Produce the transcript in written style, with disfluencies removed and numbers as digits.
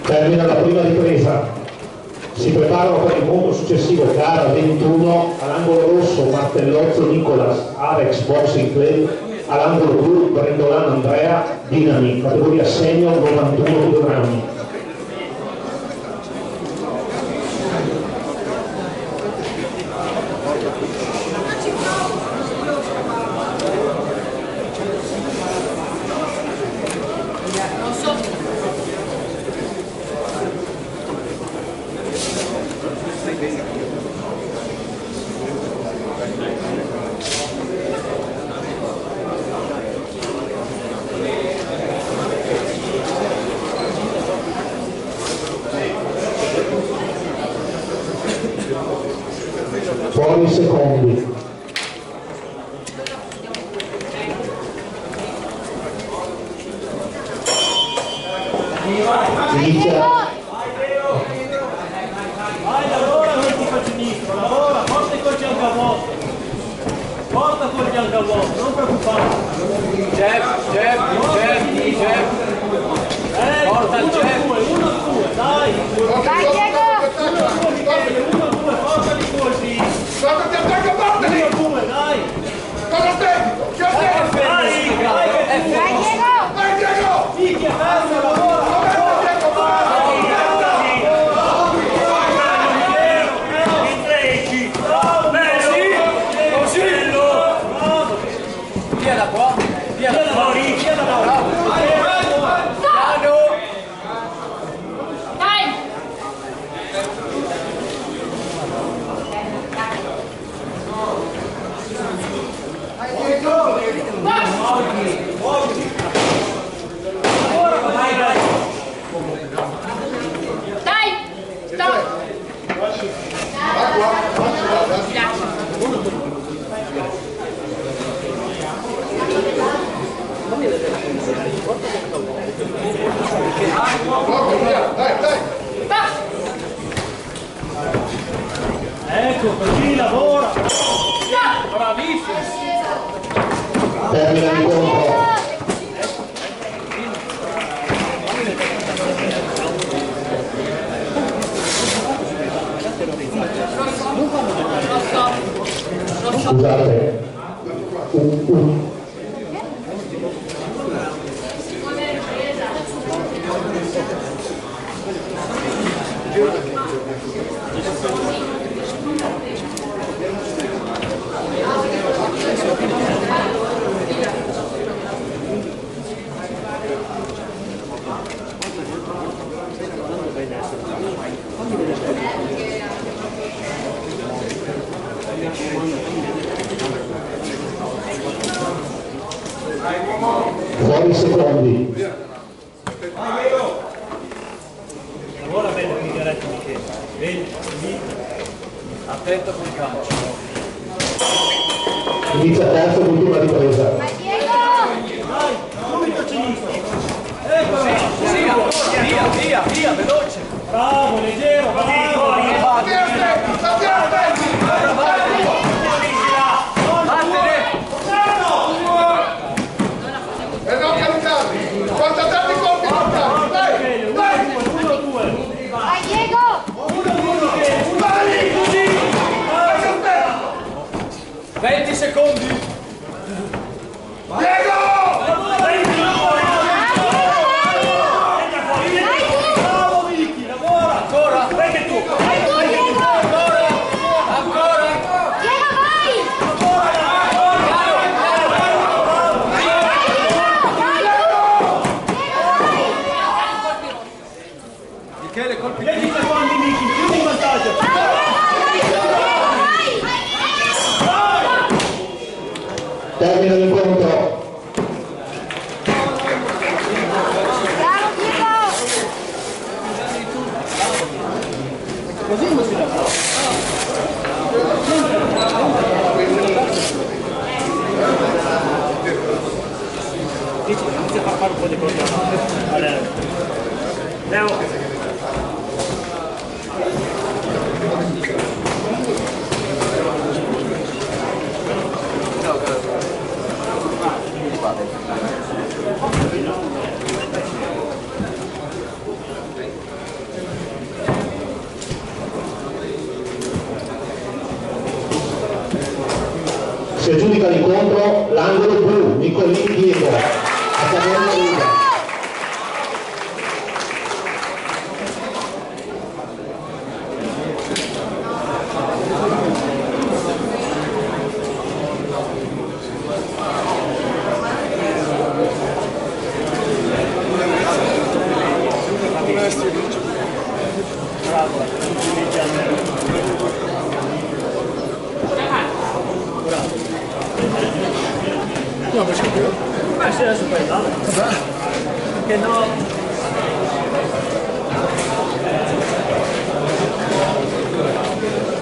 Termina la prima ripresa, si preparano per il mondo successivo, gara 21, all'angolo rosso Martellozzo Nicolas, Alex Boxing Club, all'angolo blu Brendolano Andrea, Dinami, categoria senior 91 grammi. Fuori i secondi. Inizia. Vai, lavora con il tipo sinistro, lavora, porta il colci al gavotto. Porta colci al gavotto, non preoccupare. Jab. Porta il jab. 1-2, dai. Dai Diego! 1-2, porta i colpi. Guarda, ti attacca, portali! 1-2, dai. Cosa tecnico? Che attacco? Dai, Dai Diego! Vai Diego! Picchia, ferma, lavora. Via da qua, via da fuori, via da là. Piano. Dai! Dai! Stop! Dai! Ecco, così lavora. Bravissimo. Termina l'incontro. Scusate. Attento col calcio. Inizia terza e ultima ripresa. Vai Diego! Dai, subito sinistro. Eccolo. Via, veloce. Bravo, leggero, bravo. Stai attenti, stai attenti! E non caricarli! Porta tanti colpi portati! Dai! Dai! 1-2. Vai Diego! 1-1. Vai! Così. Vai sul tempo! 20 secondi. Diego! Bravo Vicky, lavora. Ancora. Prendi tu. Vai tu Diego! Ancora. Diego vai! Michele, colpi. 10 secondi Vicky, più di vantaggio. Termina l'incontro. Bravo Diego! Inizia a fare un po' di cose. Leo. Si aggiudica l'incontro l'angolo blu, Nicolini Diego, a Taverna Riga. Ma se adesso fai là. Che no.